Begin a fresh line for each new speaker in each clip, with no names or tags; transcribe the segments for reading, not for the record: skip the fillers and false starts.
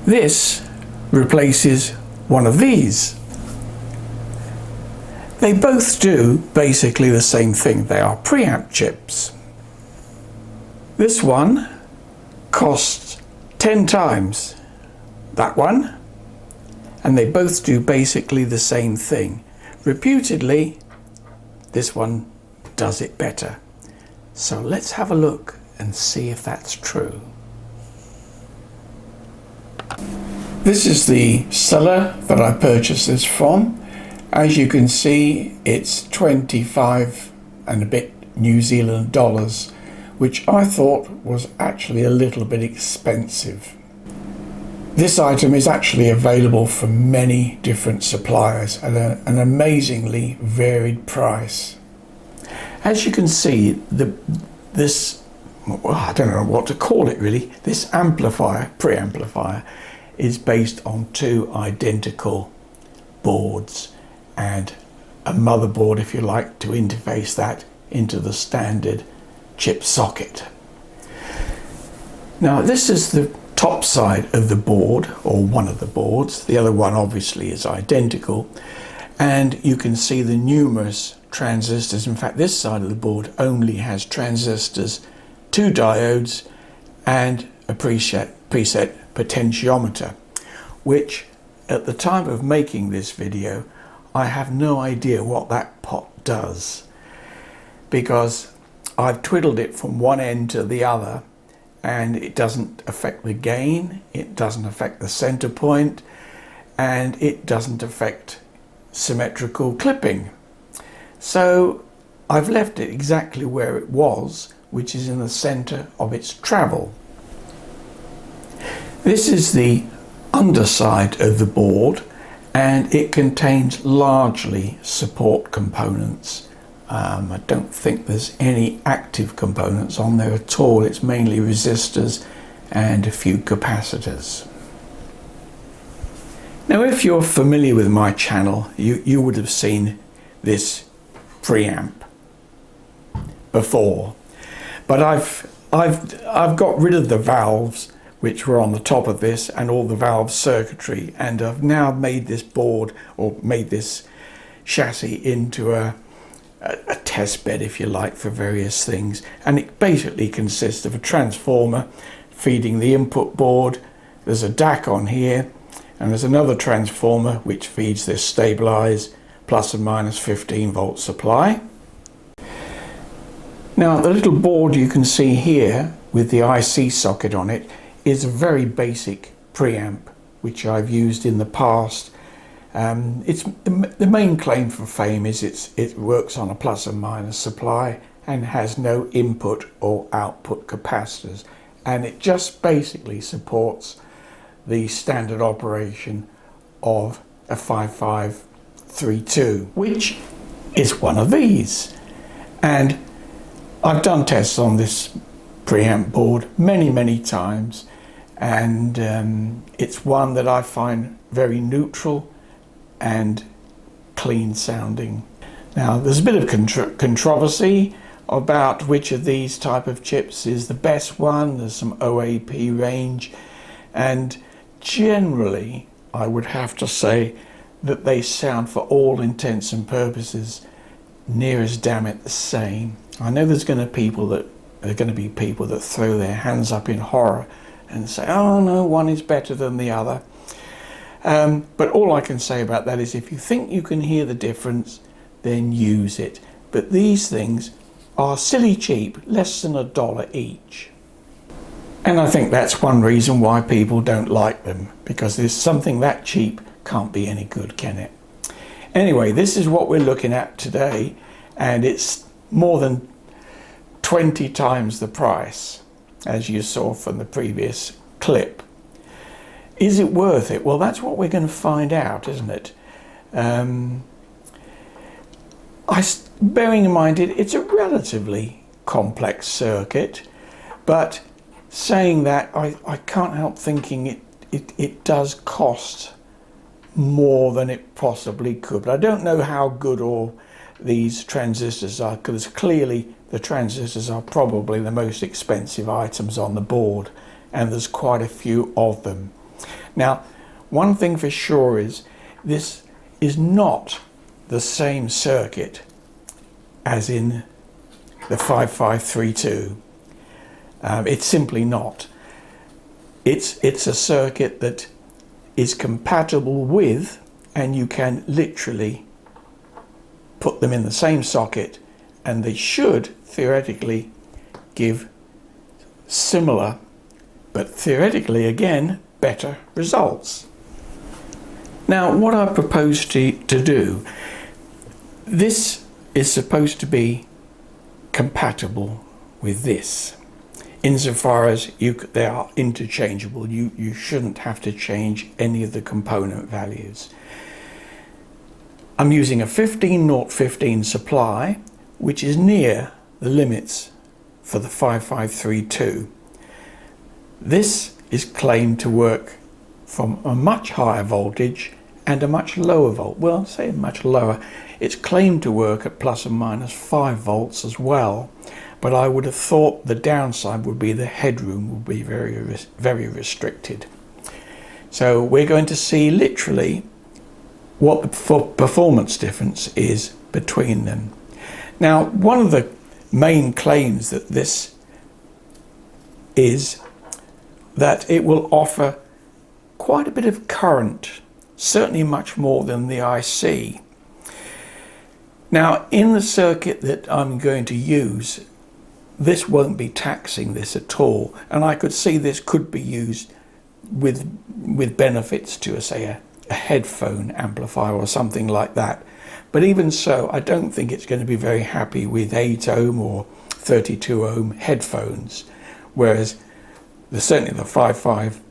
This replaces one of these. They both do basically the same thing. They are preamp chips. This one costs 10 times that one, and they both do basically the same thing. Reputedly, this one does it better. So let's have a look and see if that's true. This is the seller that I purchased this from. As you can see, it's 25 and a bit New Zealand dollars, which I thought was actually a little bit expensive. This item is actually available from many different suppliers at an amazingly varied price. As you can see, this, I don't know what to call it really, this amplifier, preamplifier, is based on two identical boards and a motherboard, if you like, to interface that into the standard chip socket. Now this is the top side of the board, or one of the boards. The other one obviously is identical, and you can see the numerous transistors. In fact, this side of the board only has transistors, 2 diodes and a preset potentiometer, which at the time of making this video I have no idea what that pot does, because I've twiddled it from one end to the other and it doesn't affect the gain, it doesn't affect the center point, and it doesn't affect symmetrical clipping. So I've left it exactly where it was, which is in the center of its travel. This is the underside of the board, and it contains largely support components. I don't think there's any active components on there at all. It's mainly resistors and a few capacitors. Now, if you're familiar with my channel, you would have seen this preamp before, but I've got rid of the valves which were on the top of this and all the valve circuitry, and I've now made this board, or made this chassis, into a test bed, if you like, for various things. And it basically consists of a transformer feeding the input board. There's a DAC on here, and there's another transformer which feeds this stabilized plus and minus 15 volt supply. Now the little board you can see here with the IC socket on it is a very basic preamp which I've used in the past. It's the main claim for fame is it works on a plus and minus supply and has no input or output capacitors, and it just basically supports the standard operation of a 5532, which is one of these. And I've done tests on this preamp board many times, and it's one that I find very neutral and clean sounding. Now there's a bit of controversy about which of these type of chips is the best one. There's some OAP range, and generally I would have to say that they sound, for all intents and purposes, near as damn it the same. I know there's going to be people that throw their hands up in horror and say, oh no, one is better than the other. But all I can say about that is, if you think you can hear the difference, then use it. But these things are silly cheap, less than $1 each. And I think that's one reason why people don't like them, because there's something that cheap can't be any good, can it? Anyway, this is what we're looking at today, and it's more than 20 times the price, as you saw from the previous clip. Is it worth it? Well, that's what we're going to find out, isn't it? Bearing in mind it's a relatively complex circuit, but saying that, I can't help thinking it does cost more than it possibly could. But I don't know how good all these transistors are, because clearly the transistors are probably the most expensive items on the board, and there's quite a few of them. Now, one thing for sure is this is not the same circuit as in the 5532. It's simply not. It's a circuit that is compatible with, and you can literally put them in the same socket, and they should theoretically give similar, but theoretically again, better results. Now, what I propose to do, this is supposed to be compatible with this, insofar as they are interchangeable. You shouldn't have to change any of the component values. I'm using a 15-0-15 supply, which is near the limits for the 5532. This is claimed to work from a much higher voltage and a much lower volt. Well, say much lower. It's claimed to work at plus or minus 5 volts as well, but I would have thought the downside would be the headroom would be very restricted. So we're going to see literally what the performance difference is between them. Now, one of the main claims that this is that it will offer quite a bit of current, certainly much more than the IC. Now, in the circuit that I'm going to use, this won't be taxing this at all, and I could see this could be used with benefits to, say, a headphone amplifier or something like that. But even so, I don't think it's going to be very happy with 8 ohm or 32 ohm headphones, whereas certainly the 55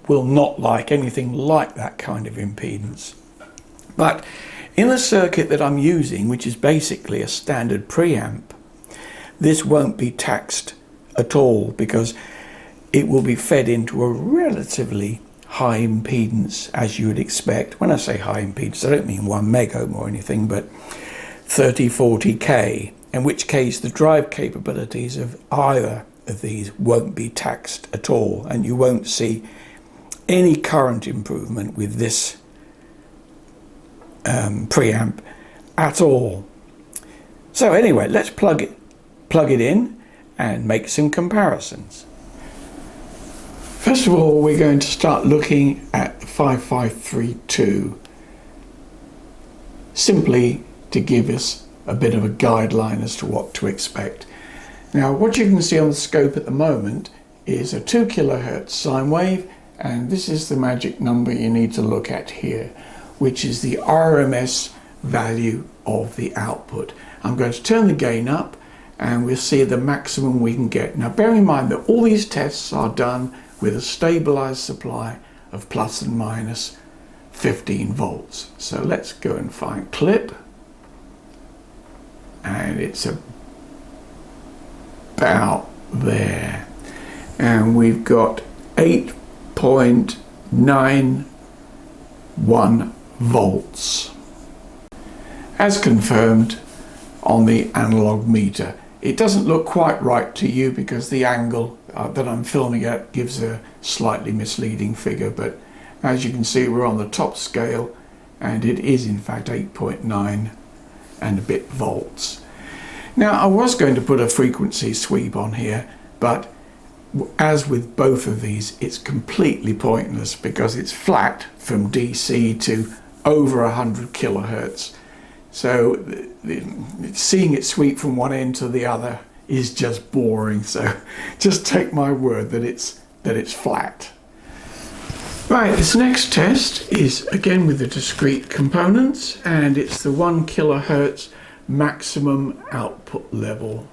will not like anything like that kind of impedance. But in the circuit that I'm using, which is basically a standard preamp, this won't be taxed at all, because it will be fed into a relatively high impedance, as you would expect. When I say high impedance, I don't mean 1 megohm or anything, but 30-40k, in which case the drive capabilities of either of these won't be taxed at all, and you won't see any current improvement with this preamp at all. So anyway, let's plug it in and make some comparisons. First of all, we're going to start looking at the 5532, simply to give us a bit of a guideline as to what to expect. Now, what you can see on the scope at the moment is a 2 kilohertz sine wave, and this is the magic number you need to look at here, which is the RMS value of the output. I'm going to turn the gain up and we'll see the maximum we can get. Now, bear in mind that all these tests are done with a stabilized supply of plus and minus 15 volts. So let's go and find clip, and it's about there, and we've got 8.91 volts as confirmed on the analog meter. It doesn't look quite right to you because the angle that I'm filming at gives a slightly misleading figure, but as you can see, we're on the top scale and it is in fact 8.9 and a bit volts. Now, I was going to put a frequency sweep on here, but as with both of these, it's completely pointless because it's flat from DC to over 100 kilohertz. So seeing it sweep from one end to the other is just boring. So just take my word that it's flat. Right, this next test is again with the discrete components, and it's the 1 kilohertz maximum output level.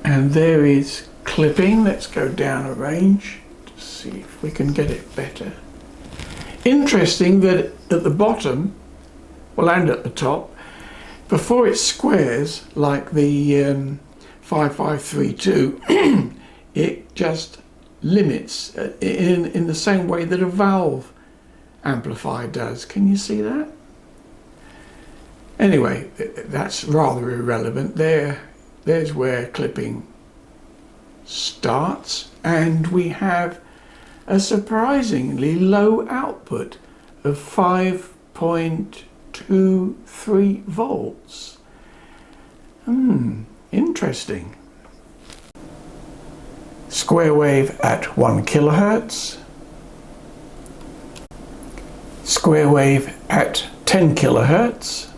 And there is clipping. Let's go down a range to see if we can get it better. Interesting that at the bottom, well, and at the top, before it squares like the 5532, it just limits in the same way that a valve amplifier does. Can you see that? Anyway, that's rather irrelevant. There's where clipping starts and we have a surprisingly low output of 5.23 volts. Interesting. Square wave at 1 kilohertz. Square wave at 10 kilohertz.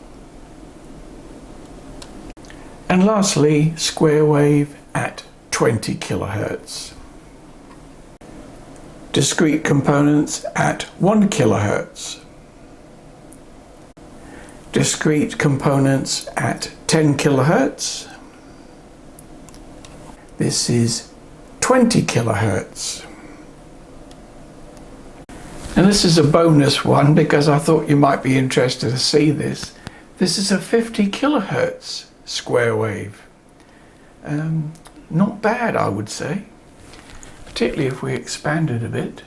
And lastly, square wave at 20 kilohertz. Discrete components at 1 kilohertz. Discrete components at 10 kilohertz. This is 20 kilohertz. And this is a bonus one because I thought you might be interested to see this. This is a 50 kilohertz square wave. Not bad, I would say, particularly if we expand it a bit.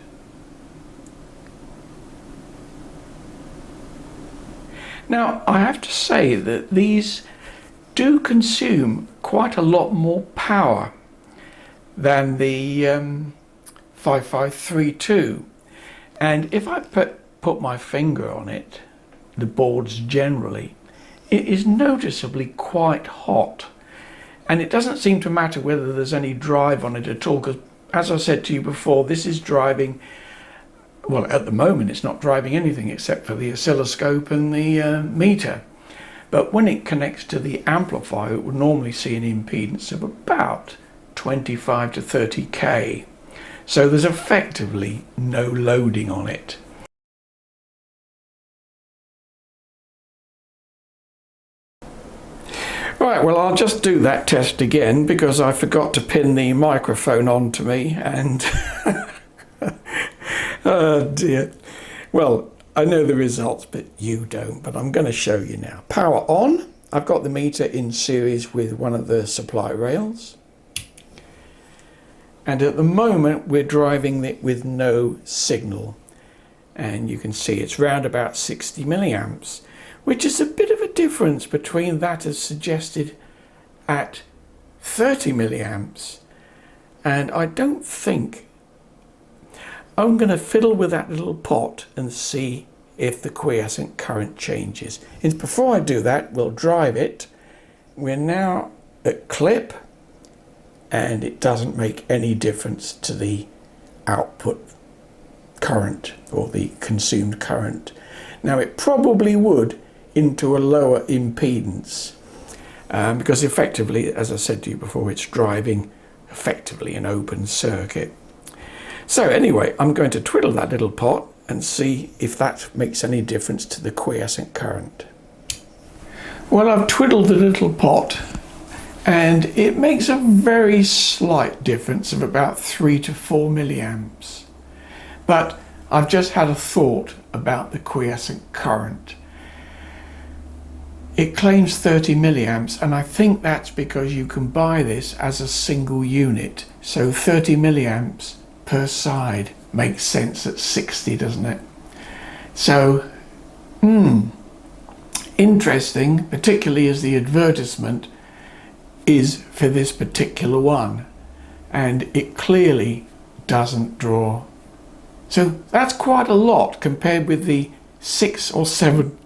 Now, I have to say that these do consume quite a lot more power than the 5532. And if I put my finger on it, the boards generally, it is noticeably quite hot. And it doesn't seem to matter whether there's any drive on it at all, because as I said to you before, this is driving, well, at the moment it's not driving anything except for the oscilloscope and the meter. But when it connects to the amplifier, it would normally see an impedance of about 25 to 30k. So there's effectively no loading on it. Right, well, I'll just do that test again because I forgot to pin the microphone onto me and oh dear. Well, I know the results, but you don't, but I'm going to show you now. Power on. I've got the meter in series with one of the supply rails. And at the moment, we're driving it with no signal. And you can see it's round about 60 milliamps, which is a bit of a difference between that as suggested at 30 milliamps. And I don't think I'm going to fiddle with that little pot and see if the quiescent current changes. And before I do that, we'll drive it. We're now at clip, and it doesn't make any difference to the output current or the consumed current. Now it probably would into a lower impedance because effectively, as I said to you before, it's driving effectively an open circuit. So anyway, I'm going to twiddle that little pot and see if that makes any difference to the quiescent current. Well, I've twiddled the little pot and it makes a very slight difference of about 3 to 4 milliamps. But I've just had a thought about the quiescent current. It claims 30 milliamps, and I think that's because you can buy this as a single unit. So 30 milliamps per side makes sense at 60, doesn't it? So, interesting, particularly as the advertisement is for this particular one, and it clearly doesn't draw. So that's quite a lot compared with the 6 or 7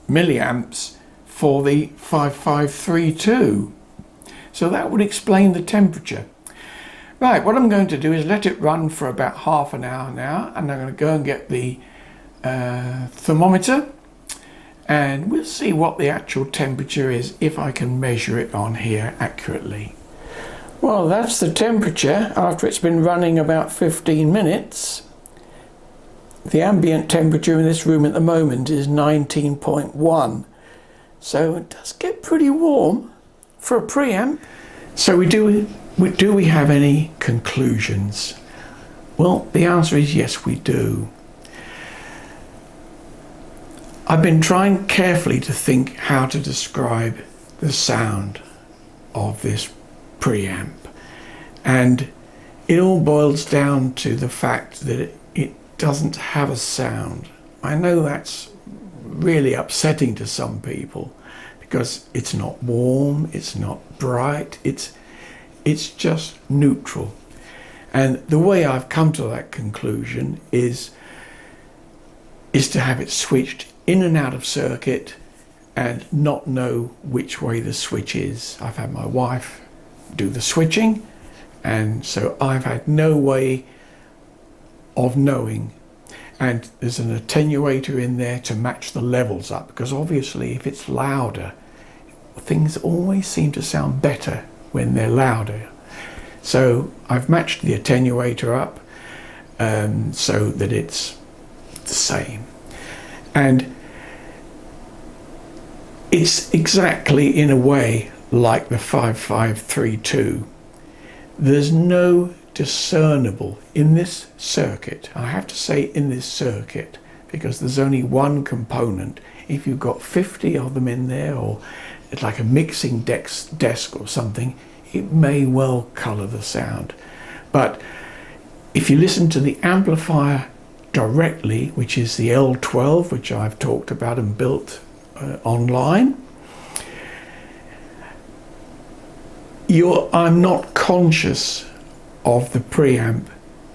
milliamps for the 5532. So that would explain the temperature. Right, what I'm going to do is let it run for about half an hour now, and I'm going to go and get the thermometer, and we'll see what the actual temperature is if I can measure it on here accurately. Well, that's the temperature after it's been running about 15 minutes. The ambient temperature in this room at the moment is 19.1. So it does get pretty warm for a preamp. So do we have any conclusions? Well, the answer is yes, we do. I've been trying carefully to think how to describe the sound of this preamp, and it all boils down to the fact that it doesn't have a sound. I know that's really upsetting to some people because it's not warm, it's not bright, It's just neutral. And the way I've come to that conclusion is to have it switched in and out of circuit and not know which way the switch is. I've had my wife do the switching, and so I've had no way of knowing. And there's an attenuator in there to match the levels up, because obviously if it's louder, things always seem to sound better when they're louder. So I've matched the attenuator up so that it's the same. And it's exactly, in a way, like the 5532. There's no discernible in this circuit. I have to say in this circuit, because there's only one component. If you've got 50 of them in there, or it's like a mixing desk or something, it may well colour the sound. But if you listen to the amplifier directly, which is the L12, which I've talked about and built online, I'm not conscious of the preamp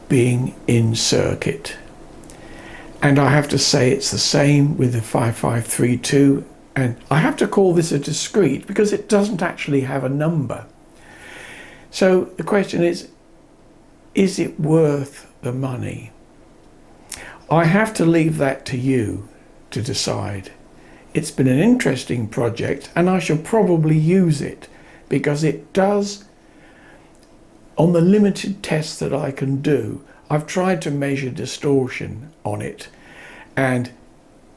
being in circuit. And I have to say it's the same with the 5532, and I have to call this a discrete because it doesn't actually have a number. So the question is it worth the money? I have to leave that to you to decide. It's been an interesting project, and I shall probably use it because it does, on the limited tests that I can do, I've tried to measure distortion on it, and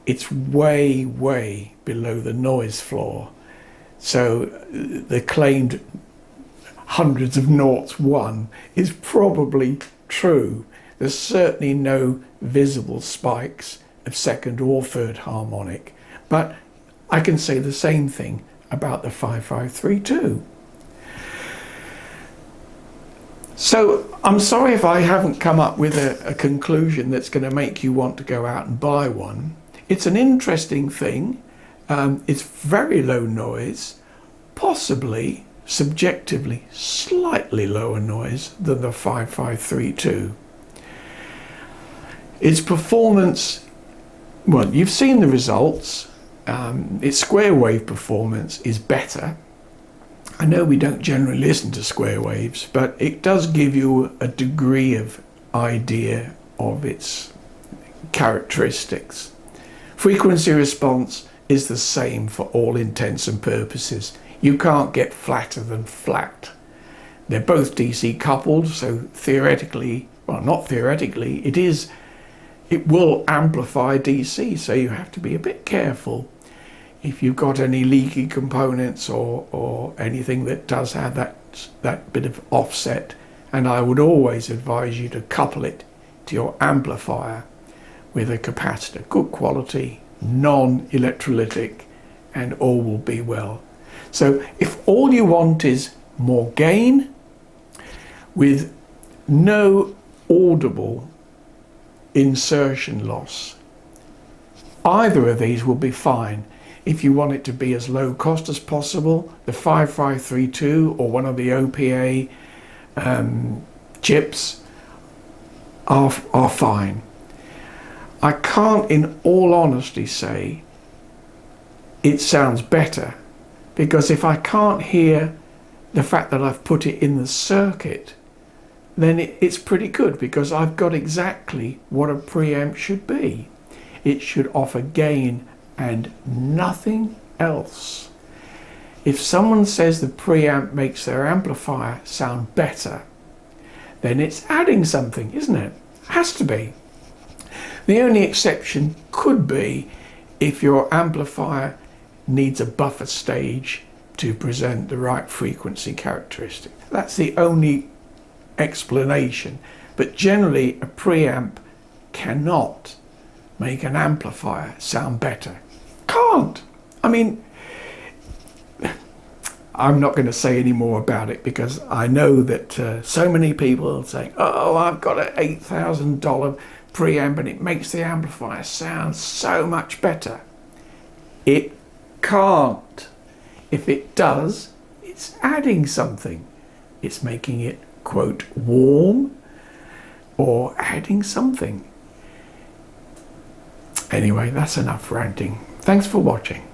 it's way, way below the noise floor. So the claimed hundreds of noughts one is probably true. There's certainly no visible spikes of second or third harmonic, but I can say the same thing about the 5532. So I'm sorry if I haven't come up with a conclusion that's going to make you want to go out and buy one. It's an interesting thing. It's very low noise, possibly subjectively slightly lower noise than the 5532. Its performance, well, you've seen the results. Its square wave performance is better. I know we don't generally listen to square waves, but it does give you a degree of idea of its characteristics. Frequency response is the same for all intents and purposes. You can't get flatter than flat. They're both DC coupled, so theoretically, well, not theoretically, it will amplify DC, so you have to be a bit careful if you've got any leaky components or anything that does have that bit of offset. And I would always advise you to couple it to your amplifier with a capacitor, good quality, non-electrolytic, and all will be well. So if all you want is more gain with no audible insertion loss, either of these will be fine. If you want it to be as low cost as possible, the 5532 or one of the OPA chips are fine. I can't in all honesty say it sounds better, because if I can't hear the fact that I've put it in the circuit, then it's pretty good, because I've got exactly what a preamp should be. It should offer gain and nothing else. If someone says the preamp makes their amplifier sound better, then it's adding something, isn't it? Has to be. The only exception could be if your amplifier needs a buffer stage to present the right frequency characteristic. That's the only explanation. But generally a preamp cannot make an amplifier sound better. Can't. I mean, I'm not going to say any more about it, because I know that so many people are saying, oh, I've got an $8,000 preamp and it makes the amplifier sound so much better. It can't. If it does, it's adding something. it's making it, quote, warm, or adding something. Anyway, that's enough ranting. Thanks for watching.